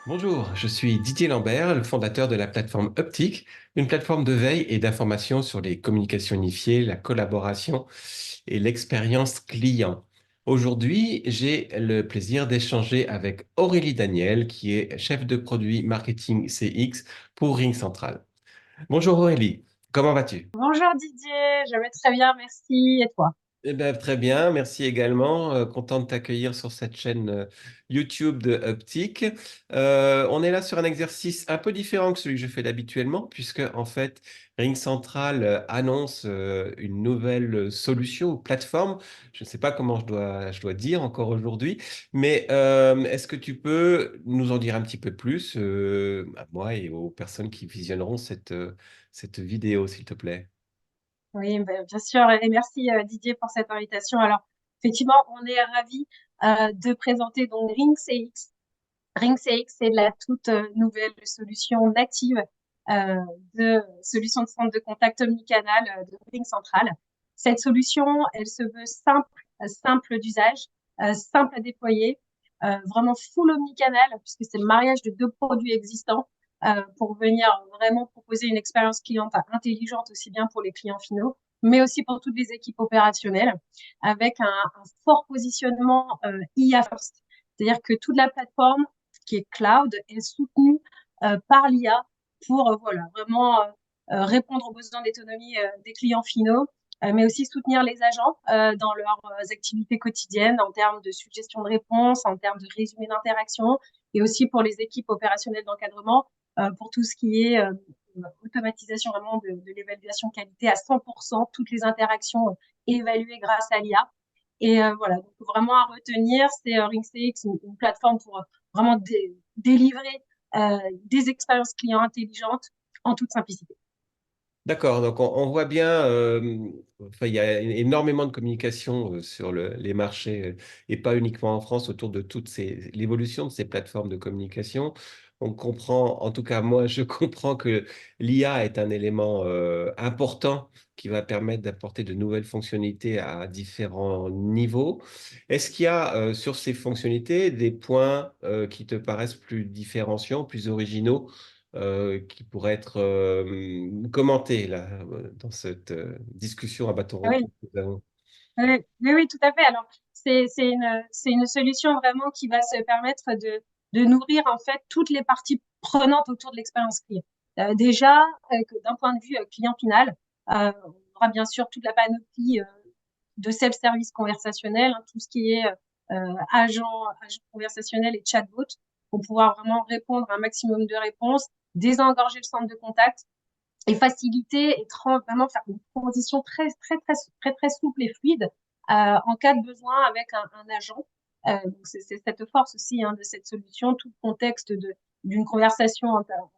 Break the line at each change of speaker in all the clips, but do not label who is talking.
Bonjour, je suis Didier Lambert, le fondateur de la plateforme Uptic, une plateforme de veille et d'information sur les communications unifiées, la collaboration et l'expérience client. Aujourd'hui, j'ai le plaisir d'échanger avec Aurélie Daniel, qui est chef de produit marketing CX pour Ring Central. Bonjour Aurélie, comment vas-tu?
Bonjour Didier, je vais très bien, merci. Et toi?
Eh ben, très bien, merci également. Content de t'accueillir sur cette chaîne YouTube de Uptic. On est là sur un exercice un peu différent que celui que je fais habituellement, puisque en fait, Ring Central annonce une nouvelle solution ou plateforme. Je ne sais pas comment je dois dire encore aujourd'hui, mais est-ce que tu peux nous en dire un petit peu plus à moi et aux personnes qui visionneront cette vidéo, s'il te plaît?
Oui, ben, bien sûr, et merci Didier pour cette invitation. Alors, effectivement, on est ravis de présenter donc RingCX. RingCX, c'est la toute nouvelle solution native euh, de solution de centre de contact omnicanal de Ring Central. Cette solution, elle se veut simple, simple d'usage, simple à déployer, vraiment full omnicanal, puisque c'est le mariage de deux produits existants pour venir vraiment proposer une expérience client intelligente aussi bien pour les clients finaux, mais aussi pour toutes les équipes opérationnelles, avec un fort positionnement IA first. C'est-à-dire que toute la plateforme qui est cloud est soutenue par l'IA pour voilà, vraiment répondre aux besoins d'autonomie des clients finaux, mais aussi soutenir les agents dans leurs activités quotidiennes en termes de suggestions de réponses, en termes de résumé d'interaction, et aussi pour les équipes opérationnelles d'encadrement, pour tout ce qui est automatisation vraiment de l'évaluation qualité à 100%, toutes les interactions évaluées grâce à l'IA. Et voilà, donc vraiment à retenir, c'est RingCX, une plateforme pour vraiment délivrer des expériences clients intelligentes en toute simplicité.
D'accord, donc on voit bien, enfin, il y a énormément de communication sur les marchés et pas uniquement en France autour de l'évolution de ces plateformes de communication. On comprend, en tout cas moi, je comprends que l'IA est un élément important qui va permettre d'apporter de nouvelles fonctionnalités à différents niveaux. Est-ce qu'il y a sur ces fonctionnalités des points qui te paraissent plus différenciants, plus originaux? Qui pourrait être commenté là, dans cette discussion à bâton
Ah
rompu
oui,
que nous avons.
oui, oui, oui, tout à fait. Alors, c'est une solution vraiment qui va se permettre de nourrir en fait toutes les parties prenantes autour de l'expérience client. Déjà, que d'un point de vue client final, on aura bien sûr toute la panoplie de self-service conversationnel, hein, tout ce qui est agent conversationnel et chatbot, pour pouvoir vraiment répondre à un maximum de réponses, désengorger le centre de contact et faciliter et vraiment faire une transition très souple et fluide en cas de besoin avec un agent. Donc c'est cette force aussi hein, de cette solution, tout le contexte d'une conversation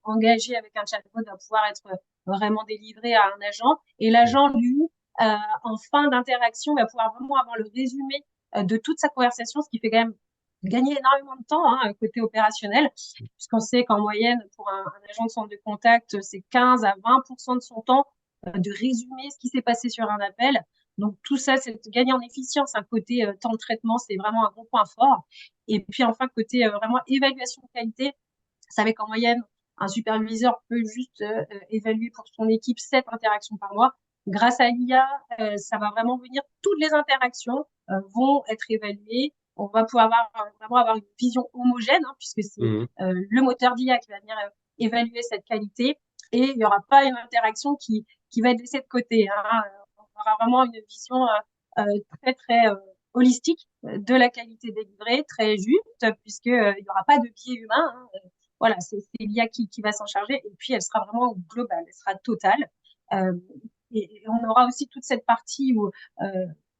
engagée avec un chatbot va pouvoir être vraiment délivré à un agent. Et l'agent, lui, en fin d'interaction, va pouvoir vraiment avoir le résumé de toute sa conversation, ce qui fait quand même gagner énormément de temps hein, côté opérationnel, puisqu'on sait qu'en moyenne, pour un agent de centre de contact, c'est 15 à 20% de son temps de résumer ce qui s'est passé sur un appel. Donc tout ça, c'est gagner en efficience. Un côté temps de traitement, c'est vraiment un gros point fort. Et puis enfin, côté vraiment évaluation de qualité, vous savez qu'en moyenne, un superviseur peut juste évaluer pour son équipe 7 interactions par mois. Grâce à l'IA, ça va vraiment venir, toutes les interactions vont être évaluées. On va pouvoir vraiment avoir une vision homogène, hein, puisque c'est
Mhm.
le moteur d'IA qui va venir évaluer cette qualité. Et il n'y aura pas une interaction qui va être laissée de côté. Hein. On aura vraiment une vision très holistique de la qualité délivrée, très juste, puisqu'il n'y aura pas de biais humain. Hein. Voilà, c'est l'IA qui va s'en charger et puis elle sera vraiment globale, elle sera totale. Euh, et on aura aussi toute cette partie où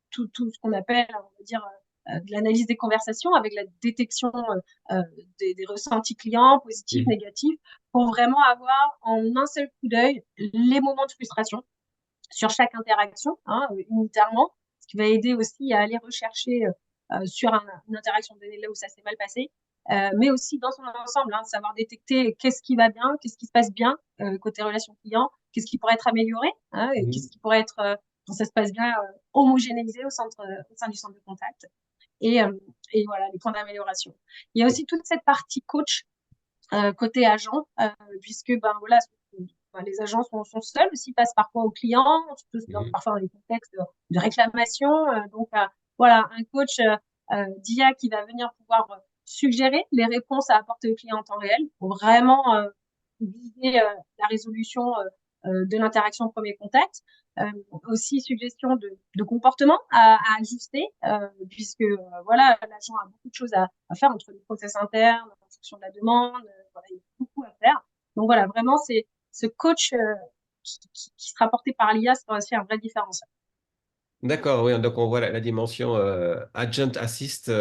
tout ce qu'on appelle, on va dire, de l'analyse des conversations avec la détection des ressentis clients, positifs,
Mhm.
négatifs, pour vraiment avoir en un seul coup d'œil les moments de frustration sur chaque interaction, hein, unitairement, ce qui va aider aussi à aller rechercher sur une interaction donnée là où ça s'est mal passé, mais aussi dans son ensemble, hein, savoir détecter qu'est-ce qui va bien, qu'est-ce qui se passe bien côté relation client, qu'est-ce qui pourrait être amélioré, hein, et
Mhm.
qu'est-ce qui pourrait être, quand ça se passe bien, homogénéisé au sein du centre de contact. Et, euh, et voilà, les points d'amélioration. Il y a aussi toute cette partie coach côté agent, puisque ben voilà, ben, les agents sont seuls aussi, passent parfois aux clients,
Mhm.
parfois dans des contextes de réclamation. Donc voilà, un coach d'IA qui va venir pouvoir suggérer les réponses à apporter aux clients en temps réel pour vraiment viser la résolution de l'interaction premier contact. Aussi suggestion de comportement à ajuster, puisque voilà, l'agent a beaucoup de choses à faire entre les process internes, en fonction de la demande, voilà, il y a beaucoup à faire. Donc voilà, vraiment, c'est ce coach qui sera porté par l'IA, ça va aussi un vrai différenciel.
D'accord, oui, donc on voit la dimension agent assist,
Tout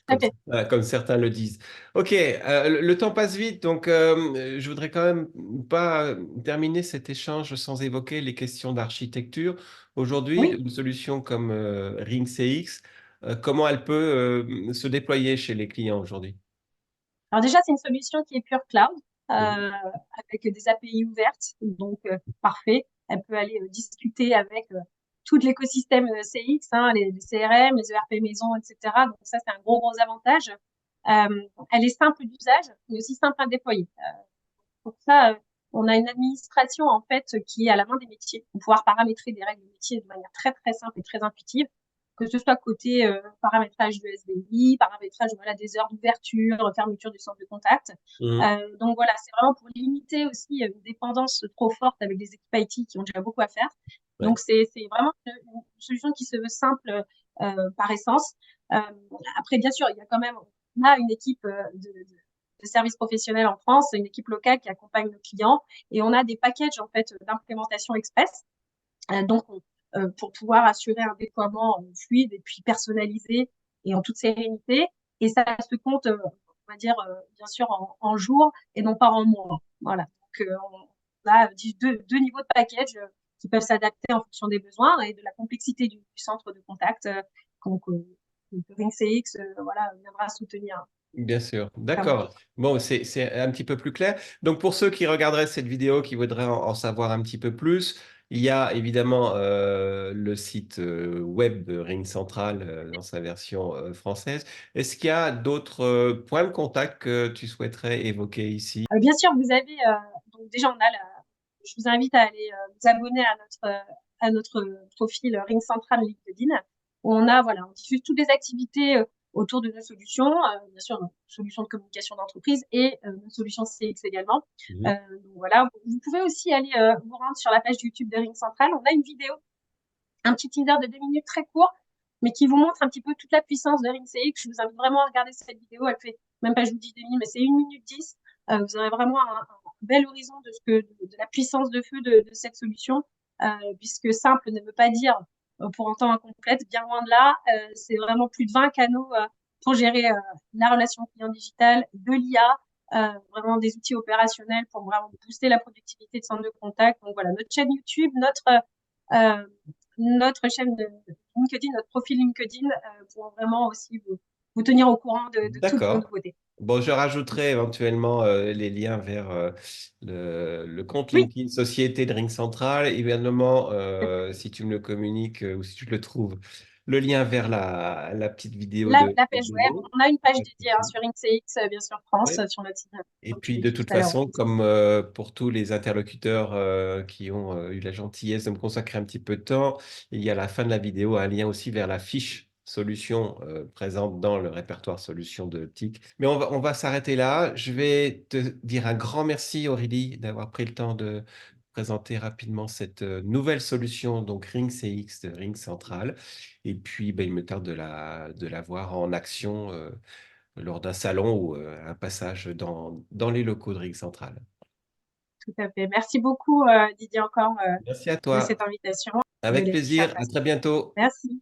à fait.
comme certains le disent. Ok, le temps passe vite, donc je voudrais quand même pas terminer cet échange sans évoquer les questions d'architecture. Aujourd'hui,
Oui.
une solution comme Ring CX, comment elle peut se déployer chez les clients aujourd'hui?
Alors déjà, c'est une solution qui est pure cloud,
Mhm.
avec des API ouvertes, donc parfait. Elle peut aller discuter avec tout l'écosystème CX, hein, les CRM, les ERP maison, etc. Donc ça, c'est un gros avantage. Elle est simple d'usage, mais aussi simple à déployer. Pour ça, on a une administration en fait qui est à la main des métiers pour pouvoir paramétrer des règles de métier de manière très simple et très intuitive, que ce soit côté paramétrage du SBI, paramétrage voilà, des heures d'ouverture, fermeture du centre de contact.
Mhm.
Donc voilà, c'est vraiment pour limiter aussi une dépendance trop forte avec des équipes IT qui ont déjà beaucoup à faire.
Ouais.
Donc c'est vraiment une solution qui se veut simple par essence. Euh, Après, bien sûr, il y a quand même on a une équipe de services professionnels en France, une équipe locale qui accompagne nos clients et on a des packages en fait d'implémentation express. Donc, pour pouvoir assurer un déploiement fluide et puis personnalisé et en toute sérénité. Et ça se compte, on va dire, bien sûr, en jours et non pas en mois. Voilà. Donc, on a deux niveaux de package qui peuvent s'adapter en fonction des besoins et de la complexité du centre de contact. Donc, Ring CX voilà, viendra soutenir.
Bien sûr,
Clairement.
d'accord. Bon, c'est un petit peu plus clair. Donc, pour ceux qui regarderaient cette vidéo, qui voudraient en savoir un petit peu plus, il y a évidemment le site web de Ring Central dans sa version française. Est-ce qu'il y a d'autres points de contact que tu souhaiterais évoquer ici?
Bien sûr, vous avez, donc déjà, je vous invite à aller vous abonner à notre profil Ring Central LinkedIn. Où on a, voilà, on diffuse toutes les activités autour de nos solutions, bien sûr, nos solutions de communication d'entreprise et nos solutions CX également.
Mhm.
Donc voilà, vous pouvez aussi aller vous rendre sur la page YouTube de Ring Central. On a une vidéo, un petit teaser de 2 minutes très court, mais qui vous montre un petit peu toute la puissance de Ring CX. Je vous invite vraiment à regarder cette vidéo. Elle fait, même pas, je vous dis 2 minutes, mais c'est 1 minute 10. Vous aurez vraiment un bel horizon de la puissance de feu de cette solution, puisque simple ne veut pas dire pour autant incomplète, bien loin de là. C'est vraiment plus de 20 canaux pour gérer la relation client digitale, de l'IA, vraiment des outils opérationnels pour vraiment booster la productivité de centre de contact. Donc voilà, notre chaîne YouTube, euh, notre chaîne de LinkedIn, notre profil LinkedIn, pour vraiment aussi vous tenir au courant de toutes nos
D'accord.
nouveautés.
Bon, je rajouterai éventuellement les liens vers le compte
Oui,
LinkedIn Société de Ring Central. Évidemment, si tu me le communiques ou si tu le trouves, le lien vers la petite vidéo
la
de
page web.
démo.
On a une page
Pas de
dédiée hein,
souci.
sur INCX, bien sûr, France,
Oui.
sur notre site,
Et
comme je
puis,
l'ai
de
dit tout
toute
à l'heure.
façon, comme pour tous les interlocuteurs qui ont eu la gentillesse de me consacrer un petit peu de temps, il y a à la fin de la vidéo un lien aussi vers la fiche solution présente dans le répertoire solution de TIC. Mais on va s'arrêter là. Je vais te dire un grand merci, Aurélie, d'avoir pris le temps de présenter rapidement cette nouvelle solution, donc Ring CX de Ring Central. Et puis, ben, il me tarde de la voir en action lors d'un salon ou un passage dans les locaux de Ring Central.
Tout à fait. Merci beaucoup, Didier, encore
Merci à
de
toi.
cette invitation et de
Avec
l'échange
plaisir. À
intéressant.
très bientôt.
Merci.